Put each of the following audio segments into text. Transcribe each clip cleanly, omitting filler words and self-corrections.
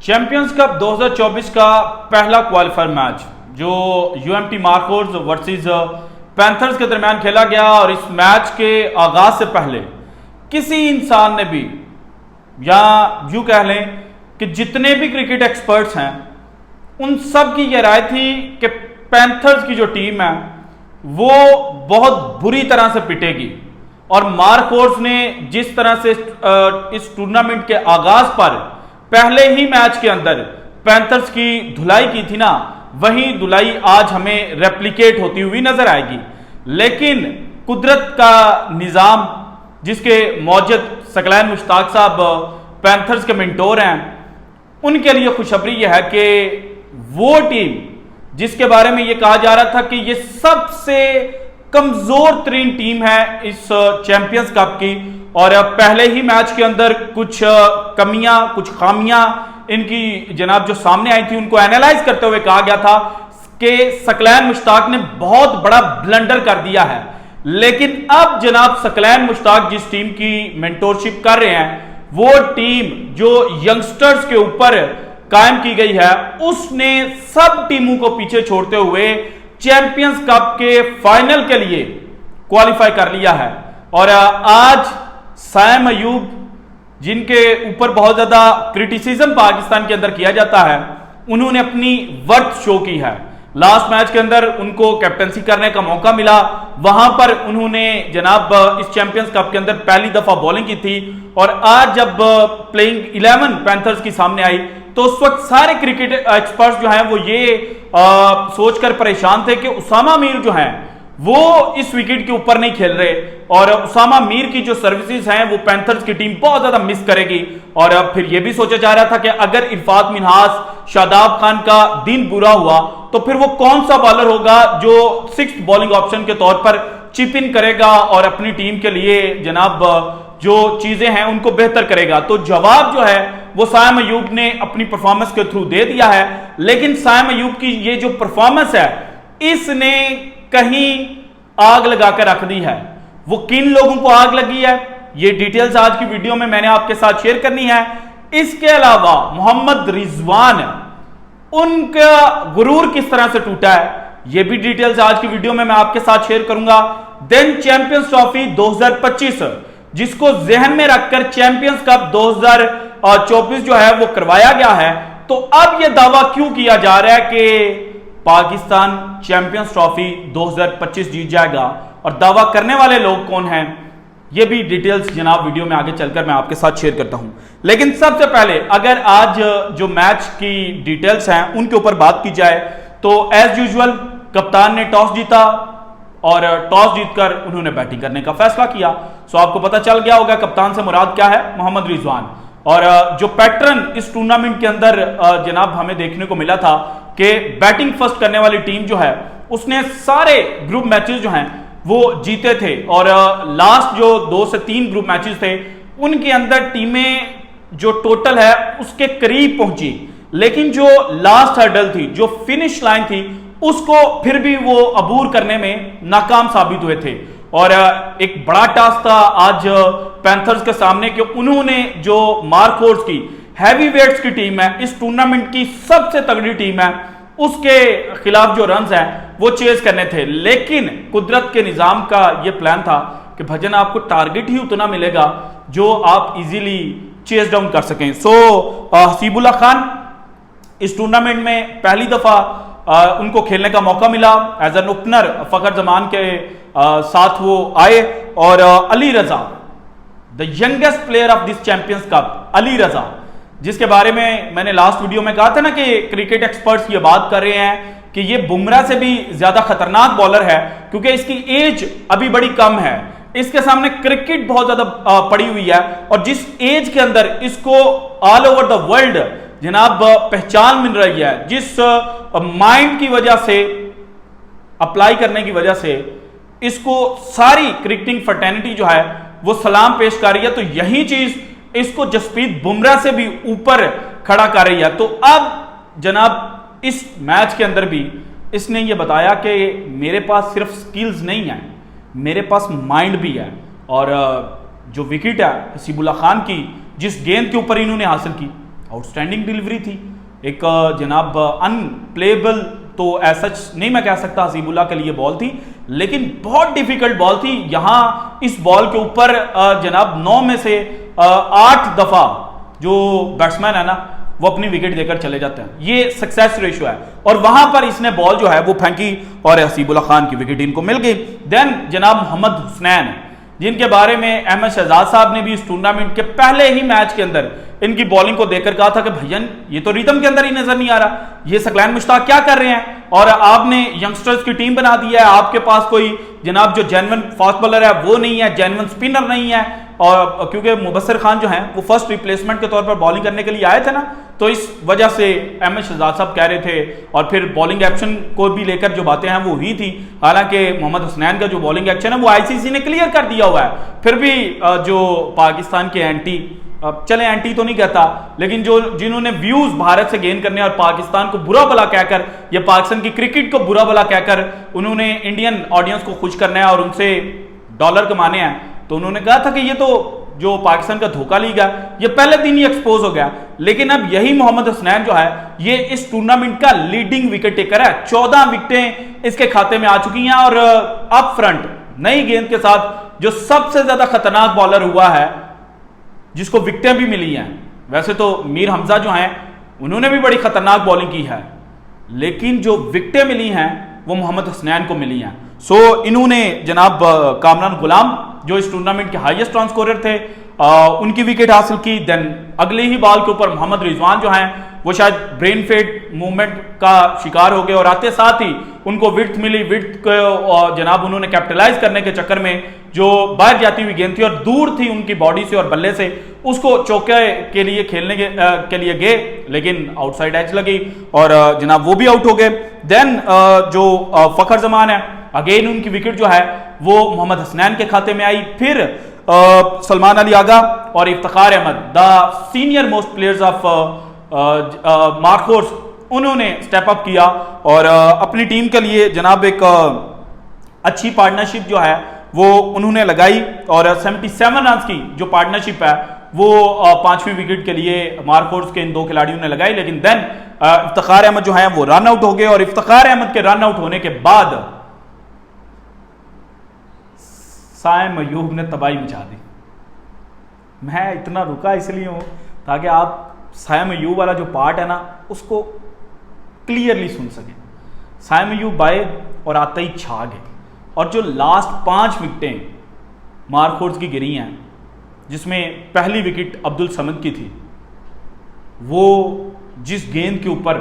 Champions cup 2024 का पहला qualifier match जो यूएमटी मार्कोर्स वर्सेस पैंथर्स के दरमियान खेला गया और इस मैच के आगाज से पहले किसी इंसान ने भी या यूं कह लें कि जितने भी क्रिकेट एक्सपर्ट्स हैं उन सब की यह राय थी कि पैंथर्स की जो टीम है वो बहुत बुरी तरह से पिटेगी। और मार्कोर्स ने जिस तरह से इस टूर्नामेंट के आगाज पर पहले ही मैच के अंदर पैंथर्स की धुलाई की थी ना, वही धुलाई आज हमें रेप्लिकेट होती हुई नजर आएगी। लेकिन कुदरत का निजाम जिसके मौजूद सकलैन मुश्ताक साहब पैंथर्स के मेंटोर हैं, उनके लिए खुशखबरी यह है कि वो टीम जिसके बारे में यह कहा जा रहा था कि यह सबसे कमजोर तरीन टीम है इस चैंपियंस कप की, और पहले ही मैच के अंदर कुछ कमियां कुछ खामियां इनकी जनाब जो सामने आई थी उनको एनालाइज करते हुए कहा गया था कि सकलैन मुश्ताक ने बहुत बड़ा ब्लंडर कर दिया है। लेकिन अब जनाब सकलैन मुश्ताक जिस टीम की मेंटोरशिप कर रहे हैं वो टीम जो यंगस्टर्स के ऊपर कायम की गई है उसने सब टीमों को पीछे छोड़ते हुए चैंपियंस कप के फाइनल के लिए क्वालिफाई कर लिया है। और आज साइम अयूब जिनके ऊपर बहुत ज्यादा क्रिटिसिज्म पाकिस्तान के अंदर किया जाता है, उन्होंने अपनी वर्थ शो की है। लास्ट मैच के अंदर उनको कैप्टनसी करने का मौका मिला, वहां पर उन्होंने जनाब इस चैंपियंस कप के अंदर पहली दफा बॉलिंग की थी। और आज जब प्लेइंग 11 पैंथर्स की सामने आई तो उस वक्त सारे क्रिकेट एक्सपर्ट्स जो हैं वो ये सोचकर परेशान थे कि उसामा मीर जो हैं वो इस विकेट के ऊपर नहीं खेल रहे और उसामा मीर की जो सर्विसेज हैं वो पैंथर्स की टीम बहुत ज्यादा मिस करेगी। और फिर यह भी सोचा जा रहा था कि अगर इरफात मिन्हास शादाब खान का दिन बुरा हुआ तो फिर वो कौन सा बॉलर होगा जो 6th बॉलिंग ऑप्शन के तौर पर चिप इन करेगा और अपनी टीम के लिए जनाब जो चीजें हैं उनको बेहतर करेगा। तो जवाब जो है वो साइम अयूब ने अपनी परफॉर्मेंस के थ्रू दे दिया है। लेकिन साइम अयूब की ये जो परफॉर्मेंस है इसने कहीं आग लगाकर रख दी है। वो किन लोगों को आग लगी है ये डिटेल्स आज की वीडियो में मैंने आपके साथ शेयर करनी है। इसके अलावा मोहम्मद रिजवान, उनका गुरूर किस तरह से टूटा है ये भी डिटेल्स आज की वीडियो में मैं आपके साथ शेयर करूंगा। देन चैंपियंस ट्रॉफी 2025 जिसको जहन में रखकर चैंपियंस कप 2024 जो है वो करवाया गया है, तो अब यह दावा क्यों किया जा रहा है कि पाकिस्तान चैंपियंस ट्रॉफी 2025 जीत जाएगा और दावा करने वाले लोग कौन हैं ये भी डिटेल्स जनाब वीडियो में आगे चलकर मैं आपके साथ शेयर करता हूं। लेकिन सबसे पहले अगर आज जो मैच की डिटेल्स हैं उनके ऊपर बात की जाए तो एज यूजुअल कप्तान ने टॉस जीता और टॉस जीतकर उन्होंने बैटिंग करने का फैसला किया। सो आपको पता चल गया होगा कप्तान से मुराद क्या है, मोहम्मद रिजवान। और जो पैटर्न इस टूर्नामेंट के अंदर जनाब हमें देखने को मिला था कि बैटिंग फर्स्ट करने वाली टीम जो है उसने सारे ग्रुप मैचेस जो हैं वो जीते थे और लास्ट जो 2 से 3 ग्रुप मैचेस थे उनके अंदर टीमें जो टोटल है उसके करीब पहुंची। लेकिन जो लास्ट हर्डल थी, जो फिनिश लाइन थी, उसको फिर भी वो अबूर करने में नाकाम साबित हुए थे। और एक बड़ा टास्क था आज पैंथर्स के सामने कि उन्होंने जो मार्कोर्स की हैवी वेट्स की टीम है, इस टूर्नामेंट की सबसे तगड़ी टीम है, उसके खिलाफ जो रन्स हैं वो चेज करने थे। लेकिन कुदरत के निजाम का ये प्लान था कि भजन आपको टारगेट ही उतना मिलेगा जो आप इजीली चेज डाउन कर सकें। सो हसीबुल्लाह खान इस टूर्नामेंट में पहली दफा उनको खेलने का मौका मिला as an opener, Fakhar Zaman के साथ वो आए। और Ali Raza, the youngest player of this Champions Cup, Ali Raza, जिसके बारे में मैंने लास्ट वीडियो में कहा था ना कि क्रिकेट एक्सपर्ट्स ये बात कर रहे हैं कि ये बुमराह से भी ज्यादा खतरनाक बॉलर है क्योंकि इसकी एज अभी बड़ी कम है, इसके सामने क्रिकेट बहुत ज्यादा पड़ी हुई है और जिस एज के अंदर इसको ऑल ओवर द वर्ल्ड जनाब पहचान मिल रही है, जिस माइंड की वजह से अप्लाई करने की वजह से इसको सारी क्रिकेटिंग फर्टेनिटी जो है वो सलाम पेश कर रही है, तो यही चीज इसको जसप्रीत बुमराह से भी ऊपर खड़ा कर रही है। तो अब जनाब इस मैच के अंदर भी इसने ये बताया कि मेरे पास सिर्फ स्किल्स नहीं है, मेरे पास माइंड भी है। और जो विकेट है हसीबुल्लाह खान की जिस गेंद के ऊपर इन्होंने हासिल की, आउटस्टैंडिंग डिलीवरी थी, एक जनाब अनप्लेबल तो ऐसा नहीं मैं कह सकता हसीबुल्लाह के लिए बॉल थी, लेकिन बहुत डिफिकल्ट बॉल थी। यहां इस बॉल के ऊपर जनाब 9 में से 8 दफा जो बैट्समैन है ना वो अपनी विकेट देकर चले जाते हैं। ये सक्सेस रेशियो है, और वहां पर इसने बॉल जो है वो फेंकी और हसीबुल्लाह खान की विकेट इनको मिल गई। देन जनाब मोहम्मद हुसनैन, जिनके बारे में अहमद शहजाद साहब ने भी इस टूर्नामेंट के पहले ही मैच के अंदर इनकी बॉलिंग को देखकर कहा था कि भैया ये तो रिदम के अंदर ही नजर नहीं आ रहा, ये सकलैन मुश्ताक क्या कर रहे हैं, और आपने यंगस्टर्स की टीम बना दी है, आपके पास कोई जनाब जो जेन्युइन फास्ट बॉलर है वो नहीं है, जेन्युइन स्पिनर नहीं है। और क्योंकि मुबस्सिर खान जो है वो फर्स्ट रिप्लेसमेंट के तौर पर बॉलिंग करने के लिए आए थे ना, तो इस वजह से अहमद शहजाद साहब कह रहे थे, और फिर बॉलिंग एक्शन को भी लेकर जो बातें हैं वो हुई थी। हालांकि मोहम्मद हुसनैन का जो बॉलिंग एक्शन है वो आईसीसी ने क्लियर कर दिया हुआ है, फिर भी जो पाकिस्तान के एंटी, चले एंटी तो नहीं कहता, लेकिन जो जिन्होंने व्यूज भारत से गेन करने और पाकिस्तान को बुरा भला कहकर या पाकिस्तान की क्रिकेट को बुरा भला कहकर उन्होंने इंडियन ऑडियंस को खुश करना है और उनसे डॉलर कमाने हैं, तो उन्होंने कहा था कि ये तो जो पाकिस्तान का धोखा लीग है ये पहले दिन ही एक्सपोज हो गया। लेकिन अब यही मोहम्मद हुसनैन जो है ये इस टूर्नामेंट का लीडिंग विकेट टेकर है, 14 विकेटें इसके खाते में आ चुकी हैं, और अप फ्रंट नई गेंद के साथ जो सबसे ज्यादा खतरनाक बॉलर हुआ है जिसको विकेटें भी मिली हैं। वैसे तो मीर हमजा जो हैं उन्होंने भी बड़ी खतरनाक बॉलिंग की है, लेकिन जो विकेटें मिली हैं वो मोहम्मद हुसनैन को मिली हैं। सो इन्होंने जनाब कामरान गुलाम जो इस टूर्नामेंट के हाईएस्ट रन स्कोरर थे उनकी विकेट हासिल की। देन अगले ही बॉल के ऊपर मोहम्मद रिजवान जो हैं वो शायद ब्रेन फेड मूवमेंट का शिकार हो गए, और आते साथ ही उनको विड्थ मिली, विड्थ को जनाब उन्होंने कैपिटलाइज करने के चक्कर में जो बाहर जाती हुई गेंद थी और दूर थी उनकी बॉडी से और बल्ले से, उसको चौके के लिए खेलने के लिए गए, लेकिन आउटसाइड एज लगी और जनाब वो भी आउट हो गए। देन जो फखर जमान है, अगेन उनकी विकेट जो है वो मोहम्मद हसनैन के खाते में आई। फिर सलमान अली आगा और Iftikhar Ahmed, the senior most players of Markhors, उन्होंने स्टेप अप किया और अपनी टीम के लिए जनाब एक अच्छी पार्टनरशिप जो है वो उन्होंने लगाई, और 77 रन की जो पार्टनरशिप है वो 5वीं विकेट के लिए मार्कोर्स के इन 2 खिलाड़ियों ने लगाई। लेकिन देन इफ्तिखार अहमद जो है वो रन आउट हो गए, और इफ्तिखार अहमद के रन आउट होने के बाद साइम अयूब ने तबाही मचा दी। मैं इतना रुका इसलिए हूं ताकि आप साइम अयूब वाला जो पार्ट है ना उसको क्लियरली सुन सकें। साइम अयूब आए और आते ही छा गए, और जो लास्ट 5 विकेटें मार्कोर्स की गिरी हैं, जिसमें पहली विकेट अब्दुल समद की थी, वो जिस गेंद के ऊपर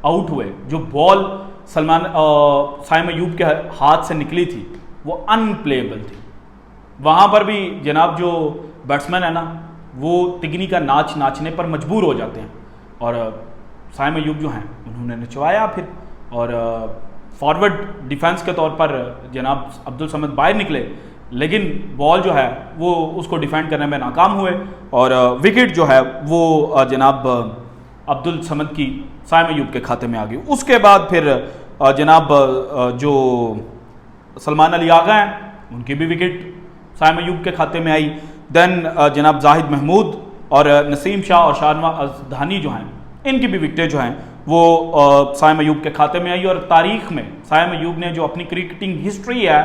आउट हुए, जो बॉल साइम अयूब के हाथ से निकली थी वो अनप्लेएबल थी। वहां पर भी जनाब जो बैट्समैन है ना वो तिगनी का नाच नाचने पर मजबूर हो जाते हैं, और साइम अयूब जो हैं उन्होंने नचवाया फिर, और फॉरवर्ड डिफेंस के तौर पर जनाब अब्दुल समद बाहर निकले, लेकिन बॉल जो है वो उसको डिफेंड करने में नाकाम हुए, और विकेट जो है वो जनाब अब्दुल समद की साइम अयूब के खाते में आ गई। उसके बाद फिर जनाब जो सलमान अली आगा हैं उनकी भी विकेट साइम अयूब के खाते में आई। देन जनाब जाहिद महमूद और नसीम शाह और शाहनवाज धानी जो हैं इनकी भी विकेटें जो हैं वो साइम अयूब के खाते में आई, और तारीख में साइम अयूब ने जो अपनी क्रिकेटिंग हिस्ट्री है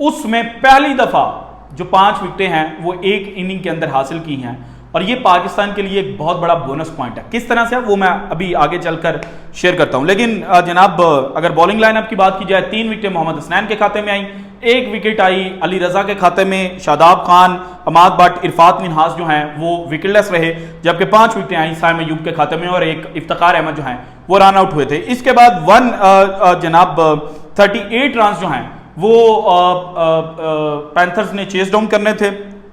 उसमें पहली दफ़ा जो 5 विकेटें हैं वो एक इनिंग के अंदर हासिल की हैं, और ये पाकिस्तान के लिए एक बहुत बड़ा बोनस पॉइंट है। किस तरह से वो मैं अभी आगे चलकर शेयर करता हूं। लेकिन जनाब अगर बॉलिंग लाइनअप की बात की जाए, 3 विकेटें मोहम्मद हसनैन के खाते में आई, 1 विकेट आई अली रजा के खाते में, शादाब खान, अमाद भट्ट, इरफात मिनहास जो हैं वो विकेटलेस रहे, जबकि 5 विकेटें आई साइम अयूब के खाते में, और 1 इफ्तिखार अहमद जो हैं वो रन आउट हुए थे। इसके बाद जनाब 38 रन जो हैं वो पैंथर्स ने चेस डाउन करने थे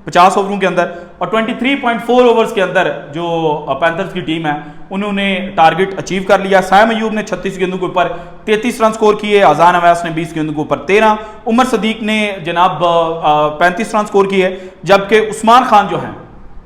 50 ओवरों के अंदर, और 23.4 ओवर्स के अंदर जो पैंथर्स की टीम है उन्होंने टारगेट अचीव कर लिया। साइम अयूब ने 36 गेंदों के ऊपर 33 रन स्कोर किए, अजान अवैस ने 20 गेंदों के ऊपर 13, उमर सदीक ने जनाब 35 रन स्कोर किए, जबकि उस्मान खान जो हैं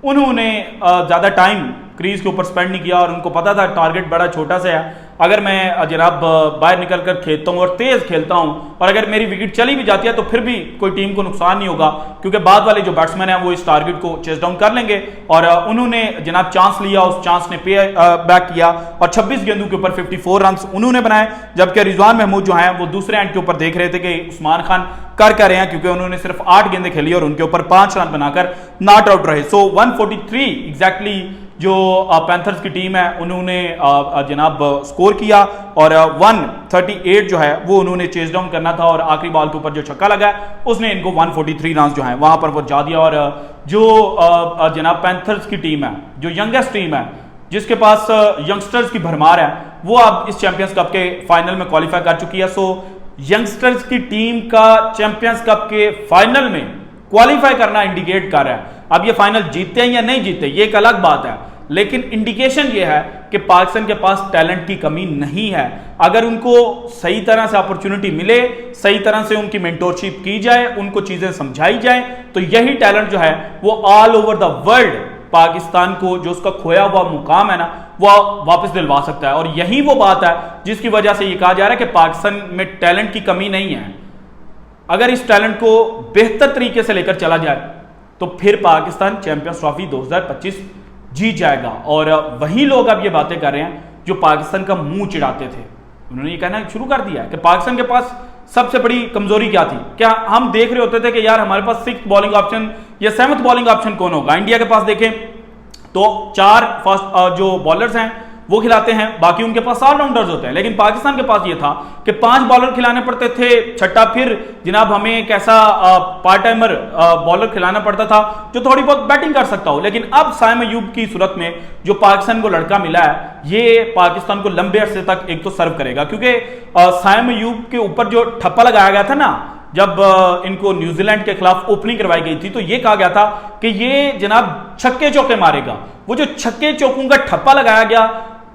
उन्होंने ज़्यादा टाइम क्रीज के ऊपर स्पेंड नहीं किया, और उनको पता था टारगेट बड़ा छोटा सा है, अगर मैं जनाब बाहर निकल कर खेलता हूँ और तेज खेलता हूँ और अगर मेरी विकेट चली भी जाती है तो फिर भी कोई टीम को नुकसान नहीं होगा, क्योंकि बाद वाले जो बैट्समैन हैं वो इस टारगेट को चेस डाउन कर लेंगे। और उन्होंने जनाब चांस लिया, उस चांस ने पे बैक किया और 26 गेंदों के ऊपर 54 रन उन्होंने बनाए, जबकि रिजवान महमूद जो हैं वो दूसरे एंड के ऊपर देख रहे थे कि उस्मान खान कर रहे हैं, क्योंकि उन्होंने सिर्फ 8 गेंदें खेली और उनके ऊपर 5 रन बनाकर नॉट आउट रहे। सो 143 एग्जैक्टली जो पैंथर्स की टीम है उन्होंने जनाब स्कोर किया और 138 जो है वो उन्होंने चेस डाउन करना था और आखिरी बॉल के ऊपर जो छक्का लगा उसने इनको 143 रन जो है वहां पर वो जा दिया। और जो जनाब पैंथर्स की टीम है, जो यंगेस्ट टीम है, जिसके पास यंगस्टर्स की भरमार है, वो अब इस चैंपियंस कप के फाइनल में क्वालिफाई कर चुकी है। सो यंगस्टर्स की टीम का चैंपियंस कप के फाइनल में क्वालिफाई करना इंडिकेट कर रहा है। अब ये फाइनल जीतते हैं या नहीं जीतते ये एक अलग बात है, लेकिन इंडिकेशन ये है कि पाकिस्तान के पास टैलेंट की कमी नहीं है। अगर उनको सही तरह से अपॉर्चुनिटी मिले, सही तरह से उनकी मेंटोरशिप की जाए, उनको चीजें समझाई जाए, तो यही टैलेंट जो है वो all over the world Pakistan को जो उसका खोया हुआ मुकाम है ना वो वापस दिलवा सकता है। और यही वो बात है जिसकी वजह से ये कहा जा रहा है कि पाकिस्तान में टैलेंट की कमी नहीं है। अगर इस टैलेंट को बेहतर तरीके से लेकर चला जाए तो फिर पाकिस्तान चैंपियंस ट्रॉफी 2025 जीत जाएगा। और वही लोग अब ये बातें कर रहे हैं जो पाकिस्तान का मुंह चिढ़ाते थे, उन्होंने ये कहना शुरू कर दिया है कि पाकिस्तान के पास सबसे बड़ी कमजोरी क्या थी। क्या हम देख रहे होते थे कि यार हमारे पास 6th बॉलिंग ऑप्शन या 7th बॉलिंग ऑप्शन कौन होगा। इंडिया के पास देखें तो 4 फास्ट जो बॉलर्स हैं वो खिलाते हैं, बाकी उनके पास ऑलराउंडर्स होते हैं, लेकिन पाकिस्तान के पास ये था कि 5 बॉलर खिलाने पड़ते थे, छठा फिर जनाब हमें एक ऐसा पार्ट टाइमर बॉलर खिलाना पड़ता था जो थोड़ी बहुत बैटिंग कर सकता हो। लेकिन अब साइम अयूब की सूरत में जो पाकिस्तान को लड़का मिला है ये पाकिस्तान को लंबे अरसे तक एक तो सर्व करेगा, क्योंकि साइम अयूब के ऊपर जो ठप्पा लगाया गया था ना जब इनको न्यूजीलैंड के खिलाफ ओपनिंग करवाई गई थी तो ये कहा गया था कि ये जनाब छक्के चौके मारेगा। वो जो छक्के चौकों का ठप्पा लगाया गया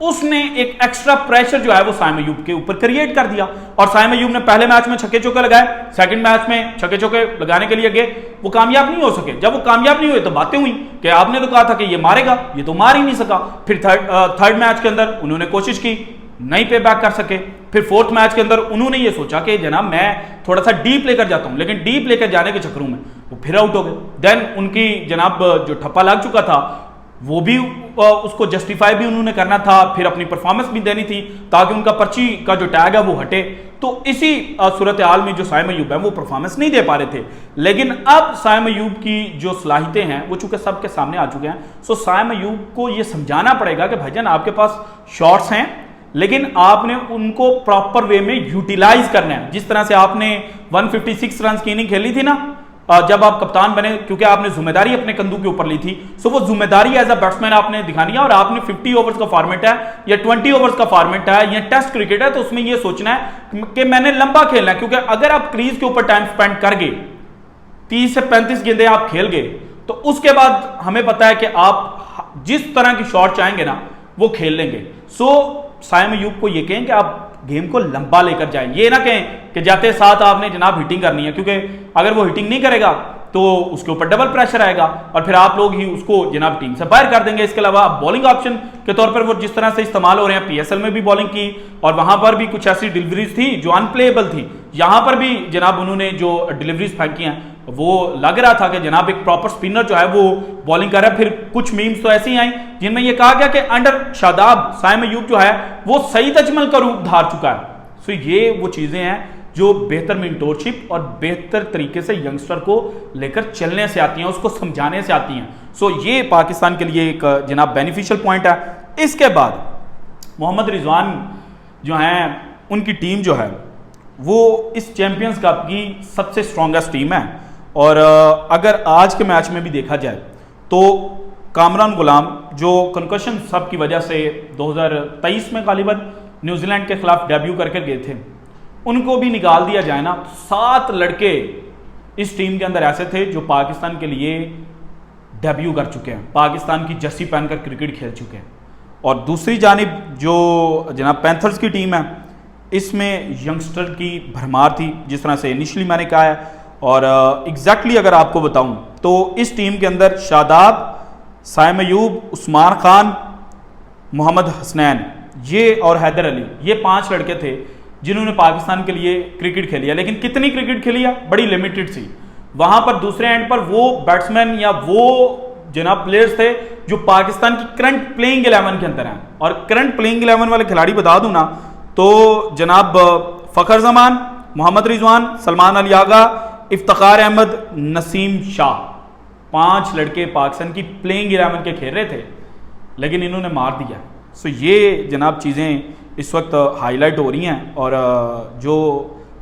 उसने एक एक्स्ट्रा प्रेशर जो है वो साइम अयूब के ऊपर क्रिएट कर दिया। और साइम अयूब ने पहले मैच में छक्के चौके लगाए, सेकंड मैच में छक्के चौके लगाने के लिए गए, वो कामयाब नहीं हो सके। जब वो कामयाब नहीं हुए तो बातें हुई कि आपने तो कहा था कि ये मारेगा, ये तो मार ही नहीं सका। फिर थर्ड मैच के अंदर उन्होंने कोशिश की, नहीं पे बैक कर सके। फिर 4th मैच के अंदर उन्होंने ये सोचा कि जनाब मैं थोड़ा सा डीप लेकर जाता हूं, लेकिन डीप लेकर जाने के चक्करों में वो फिर आउट हो गए। देन उनकी जनाब जो ठप्पा लग चुका था वो भी उसको जस्टिफाई भी उन्होंने करना था, फिर अपनी परफॉर्मेंस भी देनी थी ताकि उनका पर्ची का जो टैग है वो हटे। तो इसी सूरत हाल में जो साइम अयूब है वो परफॉर्मेंस नहीं दे पा रहे थे। लेकिन अब साइम अयूब की जो सलाहियतें हैं वो चूंकि सबके सामने आ चुके हैं, सो साइम अयूब को ये समझाना पड़ेगा कि भाईजान आपके पास शॉट्स हैं लेकिन आपने उनको प्रॉपर वे में यूटिलाइज करना है। जिस तरह से आपने 156 रन की इनिंग खेली थी ना जब आप कप्तान बने, क्योंकि आपने जिम्मेदारी अपने कंधों के ऊपर ली थी, सो वो जिम्मेदारी एज अ बैट्समैन आपने दिखानी है। और आपने 50 ओवर्स का फॉर्मेट है या 20 ओवर्स का फॉर्मेट है या टेस्ट क्रिकेट है तो उसमें ये सोचना है कि मैंने लंबा खेलना है। क्योंकि अगर आप क्रीज के ऊपर टाइम स्पेंड कर गए, 30 से 35 गेंदें आप खेल गए, तो उसके बाद हमें पता है कि आप जिस तरह की शॉट चाहेंगे ना वो खेल लेंगे। सो साइम अयूब को ये कहें कि आप गेम को लंबा लेकर जाएं, ये ना कहें कि जाते साथ आपने जनाब हिटिंग करनी है, क्योंकि अगर वो हिटिंग नहीं करेगा तो उसके ऊपर डबल प्रेशर आएगा और फिर आप लोग ही उसको जनाब टीम से बाहर कर देंगे। इसके अलावा बॉलिंग ऑप्शन के तौर पर वो जिस तरह से इस्तेमाल हो रहे हैं, पीएसएल में भी बॉलिंग की और वहां पर भी कुछ ऐसी डिलीवरीज थी जो अनप्लेएबल थी, यहां पर भी जनाब उन्होंने जो डिलीवरीज फेंकी हैं वो लग रहा था कि जनाब एक प्रॉपर स्पिनर जो है वो बॉलिंग कर रहा है। फिर कुछ मीम्स तो ऐसी आई जिनमें यह कहा गया कि अंडर शादाब साइम अयूब जो है वो सईद अजमल का रूप धार चुका है। सो ये वो चीजें हैं जो बेहतर मेंटोरशिप और बेहतर तरीके से यंगस्टर को लेकर चलने से आती हैं, उसको समझाने से आती हैं। सो ये पाकिस्तान के लिए एक जनाब बेनिफिशियल पॉइंट है। इसके बाद मोहम्मद रिजवान जो हैं उनकी टीम जो है वो इस चैंपियंस कप की सबसे स्ट्रॉन्गेस्ट टीम है। और अगर आज के मैच में भी देखा जाए तो कामरान गुलाम जो कंकशन सब की वजह से 2023 में गालिबन न्यूजीलैंड के खिलाफ डेब्यू करके गए थे, उनको भी निकाल दिया जाए ना, 7 लड़के इस टीम के अंदर ऐसे थे जो पाकिस्तान के लिए डेब्यू कर चुके हैं, पाकिस्तान की जर्सी पहनकर क्रिकेट खेल चुके हैं। और दूसरी जानिब जो जनाब पैंथर्स की टीम है इसमें यंगस्टर की भरमार थी, जिस तरह से इनिशियली मैंने कहा है। और एग्जैक्टली अगर आपको बताऊं तो इस टीम के अंदर शादाब, साइम अयूब, उस्मान खान, मोहम्मद हसनैन, ये और हैदर अली, ये 5 लड़के थे जिन्होंने पाकिस्तान के लिए क्रिकेट खेली है। लेकिन कितनी क्रिकेट खेली है? बड़ी लिमिटेड सी। वहां पर दूसरे एंड पर वो बैट्समैन या वो जनाब प्लेयर्स थे जो पाकिस्तान की करंट प्लेइंग 11 के अंदर हैं। और करंट प्लेइंग 11 वाले खिलाड़ी बता दूं ना तो जनाब फखर जमान, मोहम्मद रिजवान, सलमान अली आगा, इफ्तिखार अहमद, नसीम शाह, 5 लड़के पाकिस्तान की प्लेइंग 11 के खेल रहे थे, लेकिन इन्होंने मार दिया। सो ये जनाब चीज़ें इस वक्त हाईलाइट हो रही हैं। और जो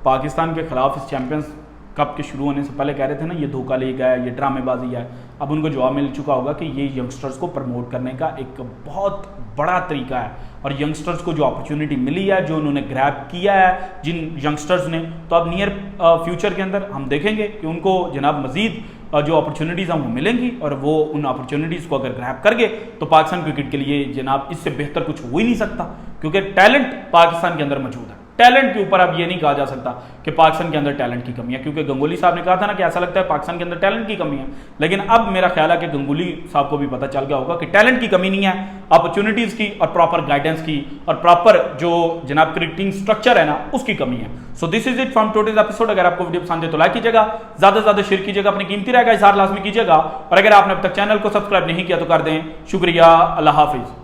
पाकिस्तान के खिलाफ इस चैंपियंस कप के शुरू होने से पहले कह रहे थे ना ये धोखा लीग है, ये ड्रामेबाजी है, अब उनको जवाब मिल चुका होगा कि ये यंगस्टर्स को प्रमोट करने का एक बहुत बड़ा तरीका है। और यंगस्टर्स को जो अपॉर्चुनिटी मिली है, जो उन्होंने ग्रैब किया है जिन यंगस्टर्स ने, तो अब नियर फ्यूचर के अंदर हम देखेंगे कि उनको जनाब मजीद जो अपॉर्चुनिटीज़ हैं वो मिलेंगी। और वो उन अपॉर्चुनिटीज़ को अगर ग्रैब करके तो पाकिस्तान क्रिकेट के लिए जनाब इससे बेहतर कुछ हो ही नहीं सकता, क्योंकि टैलेंट पाकिस्तान के अंदर मौजूद है। टैलेंट के ऊपर अब ये नहीं कहा जा सकता कि पाकिस्तान के अंदर टैलेंट की कमी है, क्योंकि गंगुली साहब ने कहा था ना कि ऐसा लगता है पाकिस्तान के अंदर टैलेंट की कमी है। लेकिन अब मेरा ख्याल है कि गंगुली साहब को भी पता चल गया होगा कि टैलेंट की कमी नहीं है, अपॉर्चुनिटीज़ की और प्रॉपर गाइडेंस की और प्रॉपर जो जनाब क्रिकेटिंग स्ट्रक्चर है ना उसकी कमी है। So this is it from today's episode. अगर आपको वीडियो पसंद है तो लाइक कीजिएगा, ज़्यादा से ज़्यादा शेयर कीजिएगा, अपनी कीमती राय का इज़हार लाजमी कीजिएगा। और अगर आपने अब तक चैनल को सब्सक्राइब नहीं किया तो कर दें। शुक्रिया, अल्लाह हाफिज़।